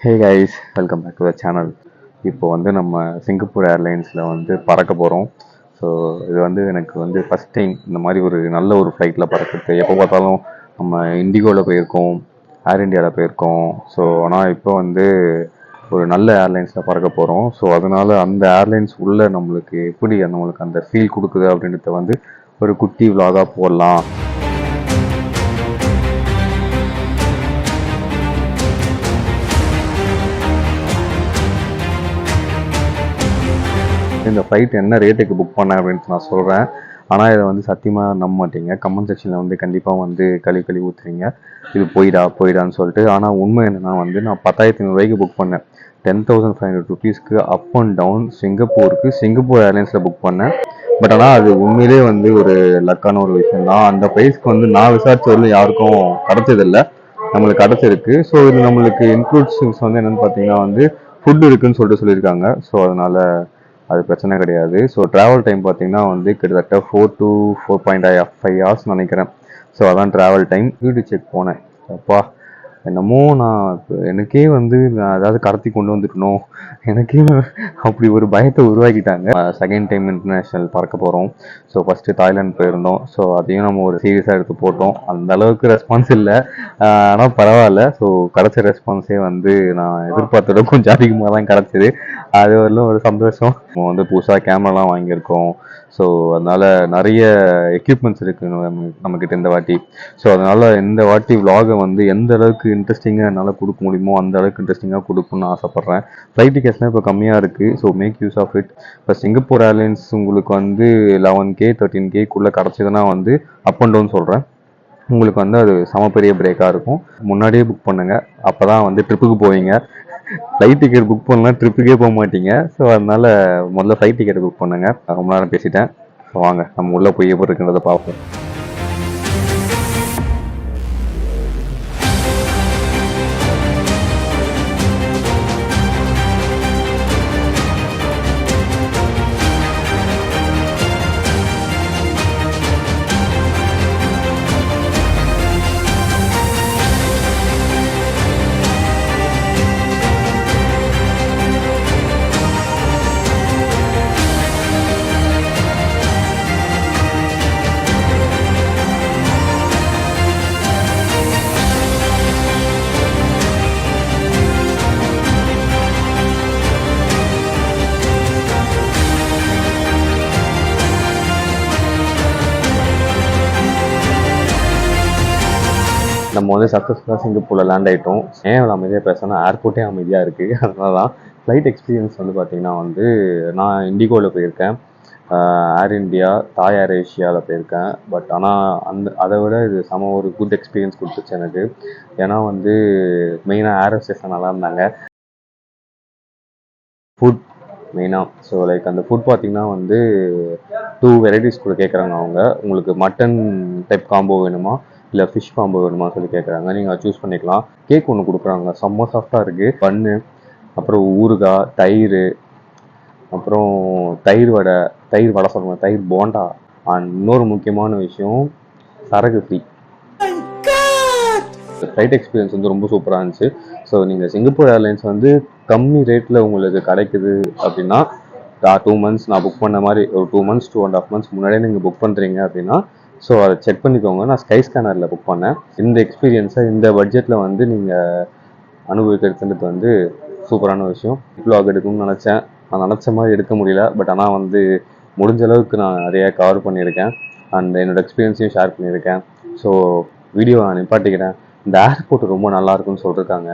Hey guys, welcome back to the channel. இப்போ வந்து நம்ம சிங்கப்பூர் ஏர்லைன்ஸில் வந்து பறக்க போகிறோம். ஸோ இது வந்து எனக்கு வந்து ஃபஸ்ட் டைம் இந்த மாதிரி ஒரு நல்ல ஒரு ஃப்ளைட்டில் பறக்கிறது. எப்போ பார்த்தாலும் நம்ம இண்டிகோவில் போயிருக்கோம், ஏர் இண்டியாவில் போயிருக்கோம். ஸோ ஆனால் இப்போ வந்து ஒரு நல்ல ஏர்லைன்ஸில் பறக்க போகிறோம். ஸோ அதனால அந்த ஏர்லைன்ஸ் உள்ள நம்மளுக்கு எப்படி நம்மளுக்கு அந்த ஃபீல் கொடுக்குது அப்படின்றத வந்து ஒரு குட்டி விலாகாக போடலாம். இந்த ஃப்ளைட் என்ன ரேட்டுக்கு புக் பண்ணேன் அப்படின்ட்டு நான் சொல்கிறேன். ஆனால் இதை வந்து சத்தியமாக நம்ப மாட்டீங்க. கமெண்ட் செக்ஷனில் வந்து கண்டிப்பாக வந்து கழுவி ஊற்றுறீங்க, இது போயிடான்னு சொல்லிட்டு. ஆனால் உண்மை என்னென்னா வந்து நான் 10,500 புக் பண்ணேன். 10,500 ருபீஸ்க்கு அப் அண்ட் டவுன் சிங்கப்பூர் ஏர்லைன்ஸில் புக் பண்ணேன். பட் ஆனால் அது உண்மையிலே வந்து ஒரு லக்கான ஒரு விஷயம் தான். அந்த ப்ரைஸ்க்கு வந்து நான் விசாரிச்ச வரலும் யாருக்கும் கிடைச்சதில்லை, நம்மளுக்கு கிடைச்சிருக்கு. ஸோ இது நம்மளுக்கு இன்க்ளூட்ஸ் வந்து என்னென்னு பார்த்தீங்கன்னா வந்து ஃபுட் இருக்குன்னு சொல்லிட்டு சொல்லியிருக்காங்க. ஸோ அதனால் அது பிரச்சனை கிடையாது. ஸோ ட்ராவல் டைம் பார்த்தீங்கன்னா வந்து கிட்டத்தட்ட 4 to 4.5 hours நினைக்கிறேன். ஸோ அதான் ட்ராவல் டைம். வீடு செக் போனேன். அப்பா என்னமோ நான் எனக்கே வந்து நான் ஏதாவது கடத்தி கொண்டு வந்துட்டணும், எனக்கே அப்படி ஒரு பயத்தை உருவாக்கிட்டாங்க. செகண்ட் டைம் இன்டர்நேஷ்னல் பறக்க போகிறோம். ஸோ ஃபஸ்ட்டு தாய்லாந்து போயிருந்தோம். ஸோ அதையும் நம்ம ஒரு சீரியஸாக எடுத்து போட்டோம். அந்த அளவுக்கு ரெஸ்பான்ஸ் இல்லை, ஆனால் பரவாயில்ல. ஸோ கிடச்ச ரெஸ்பான்ஸே வந்து நான் எதிர்பார்த்தோட கொஞ்சம் அதிகமாக தான் கிடச்சிது. அது வரலும் ஒரு சந்தோஷம். நம்ம வந்து புதுசாக கேமராலாம் வாங்கியிருக்கோம். ஸோ அதனால் நிறைய எக்யூப்மெண்ட்ஸ் இருக்குது நம்மக்கிட்ட இந்த வாட்டி. ஸோ அதனால் இந்த வாட்டி விலாகை வந்து எந்த அளவுக்கு இன்ட்ரெஸ்டிங்காக என்னால் கொடுக்க முடியுமோ அந்த அளவுக்கு இன்ட்ரெஸ்டிங்காக கொடுக்கணும்னு ஆசைப்பட்றேன். ஃப்ளைட் டிக்கெட்ஸ்லாம் இப்போ கம்மியாக இருக்குது. So make use of it. இப்போ சிங்கப்பூர் ஏர்லைன்ஸ் உங்களுக்கு வந்து 11K 13Kக்குள்ளே கிடச்சிதுன்னா வந்து அப் அண்ட் டவுன் சொல்கிறேன், உங்களுக்கு வந்து அது சம பெரிய பிரேக்காக இருக்கும். முன்னாடியே புக் பண்ணுங்க, அப்போ தான் வந்து ட்ரிப்புக்கு போவீங்க. ஃப்ளைட் டிக்கெட் புக் பண்ணலாம், ட்ரிப்புக்கே போக மாட்டீங்க. ஸோ அதனால் முதல்ல ஃப்ளைட் டிக்கெட் புக் பண்ணுங்கள். ரொம்ப நேரம் பேசிட்டேன். ஸோ வாங்க நம்ம உள்ளே போய் எப்படி இருக்குன்றதை பார்ப்போம். நம்ம வந்து சக்ஸஸ்ஃபுல்லாக சிங்கப்பூரில் லேண்ட் ஆகிட்டோம். ஏன் அவ்வளோ அமைதியாக பேசணும், ஏர்போர்ட்டே அமைதியாக இருக்குது. அதனால தான். ஃப்ளைட் எக்ஸ்பீரியன்ஸ் வந்து பார்த்திங்கன்னா வந்து நான் இண்டிகோவில் போயிருக்கேன், ஏர் இண்டியா, தாய் ஏர் ஏஷியாவில் போயிருக்கேன். பட் ஆனால் அதை விட இது ஒரு குட் எக்ஸ்பீரியன்ஸ் கொடுத்துச்சு எனக்கு. ஏன்னா வந்து மெயினாக ஏர் ஹோஸ்டஸ் நல்லா இருந்தாங்க. ஃபுட் மெயினாக. ஸோ லைக் அந்த ஃபுட் பார்த்திங்கன்னா வந்து 2 வெரைட்டிஸ் கூட கேட்குறாங்க அவங்க. உங்களுக்கு மட்டன் டைப் காம்போ வேணுமா இல்லை ஃபிஷ் காம்போ வேணுமா சொல்லி கேட்குறாங்க. நீங்கள் அதை சூஸ் பண்ணிக்கலாம். கேக் ஒன்று கொடுக்குறாங்க, செம்ம சாஃப்டாக இருக்குது. பன்னு, அப்புறம் ஊறுகாய், தயிர், அப்புறம் தயிர் வடை சொல்லுவாங்க, தயிர் போண்டா. அண்ட் இன்னொரு முக்கியமான விஷயம், சரகு ஃப்ரீ. ஃப்ளைட் எக்ஸ்பீரியன்ஸ் வந்து ரொம்ப சூப்பராக இருந்துச்சு. ஸோ நீங்கள் சிங்கப்பூர் ஏர்லைன்ஸ் வந்து கம்மி ரேட்டில் உங்களுக்கு கிடைக்குது அப்படின்னா 2 months நான் புக் பண்ண மாதிரி ஒரு 2 months 2.5 months முன்னாடியே நீங்கள் புக் பண்ணுறீங்க அப்படின்னா ஸோ அதை செக் பண்ணிக்கோங்க. நான் ஸ்கை ஸ்கேனரில் புக் பண்ணேன். இந்த எக்ஸ்பீரியன்ஸை இந்த பட்ஜெட்டில் வந்து நீங்கள் அனுபவிக்கிறதுன்றது வந்து சூப்பரான விஷயம். விலாக் எடுக்கணும்னு நினச்சேன், நான் நினச்ச மாதிரி எடுக்க முடியல. பட் ஆனால் வந்து முடிஞ்ச அளவுக்கு நான் நிறைய கவர் பண்ணியிருக்கேன் அண்ட் என்னோடய எக்ஸ்பீரியன்ஸையும் ஷேர் பண்ணியிருக்கேன். ஸோ வீடியோ நான் நிப்பாட்டிக்கிறேன். இந்த ஏர்போர்ட் ரொம்ப நல்லா இருக்குன்னு சொல்லியிருக்காங்க.